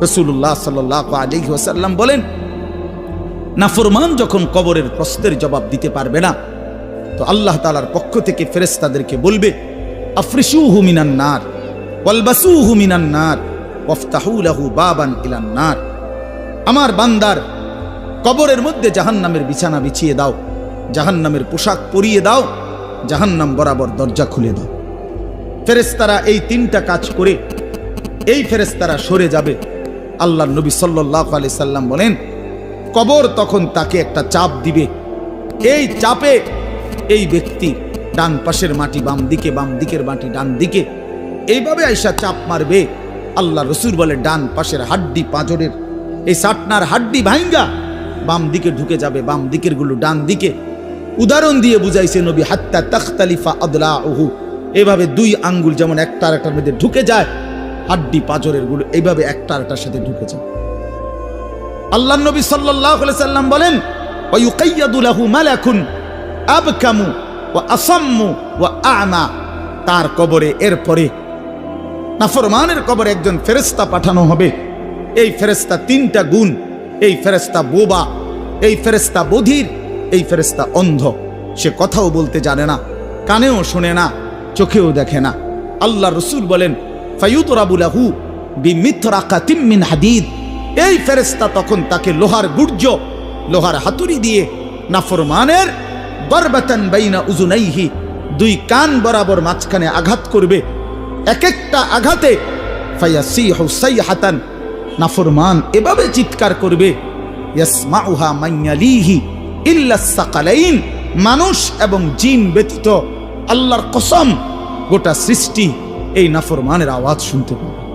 রাসূলুল্লাহ সাল্লাল্লাহু আলাইহি ওয়াসাল্লাম বলেন, নাফরমান যখন কবরের প্রশ্নের জবাব দিতে পারবে না, তো আল্লাহ তাআলার পক্ষ থেকে ফেরেশতাদেরকে বলবে, আফরিশুহু মিনান নার ওয়ালবাসুহু মিনান নার ওয়াফতাহু লাহু বাবান ইলান নার। আমার বান্দার কবরের মধ্যে জাহান্নামের বিছানা বিছিয়ে দাও, জাহান্নামের পোশাক পরিয়ে দাও, জাহান্নাম বরাবর দরজা খুলে দাও। ফেরেশতারা এই তিনটা কাজ করে এই ফেরেশতারা সরে যাবে। আল্লাহর নবী সাল্লাল্লাহু আলাইহি সাল্লাম বলেন, কবর তখন তাকে একটা চাপ দিবে। এই চাপে এই ব্যক্তি ডান পাশের মাটি বাম দিকে, বাম দিকের মাটি ডান দিকে, এইভাবে আইসা চাপ মারবে। আল্লাহ রসুল বলে, ডান পাশের হাড্ডি পাঁজরের এই সাটনার হাড্ডি ভাঙ্গা বাম দিকে ঢুকে যাবে, বাম দিকের গুলো ডান দিকে। উদাহরণ দিয়ে বুঝাইছে নবী, হাত্তা তাখতালিফা আদলাউহু, এভাবে দুই আঙ্গুল যেমন একটা আরেকটার মধ্যে ঢুকে যায়, হাড্ডি পাঁজরের গুলো এইভাবে একটা আরেকটার সাথে ঢুকে যায়। আল্লাহ নবী সাল্লাল্লাহু আলাইহি সাল্লাম বলেন, ওয়া ইউকাইয়াদু লাহু মালাকুন আবকামু ওয়া আসাম্মু ওয়া আ'মা। তার কবরে এরপরে নাফরমানের কবরে একজন ফেরেশতা পাঠানো হবে। এই ফেরেশতা তিনটা গুণ, এই ফেরেশতা বোবা, এই ফেরেশতা বধির, এই ফেরেশতা অন্ধ। সে কথাও বলতে জানে না, কানেও শোনে না, চোখেও দেখে না। আল্লাহ রসুল বলেন, ফায়ুতরাবু লাহু বিমিথরাকাতিম মিন হাদিদ। এই ফেরেশতা তখন তাকে লোহার গুর্জ, লোহার হাতুড়ি দিয়ে নাফরমানের দরবাতান বাইনা উযুনাইহি, দুই কান বরাবর মাঝখানে আঘাত করবে। এক একটা আঘাতে ফায়াসিহু সাইহাতান, নাফরমান এভাবে চিৎকার করবে, ইয়াসমাউহা মান ইয়ালিহি ইল্লা সাকালাইন, মানুষ এবং জিন ব্যতীত আল্লাহর কসম গোটা সৃষ্টি এই নাফরমানের আওয়াজ শুনতে পাবে।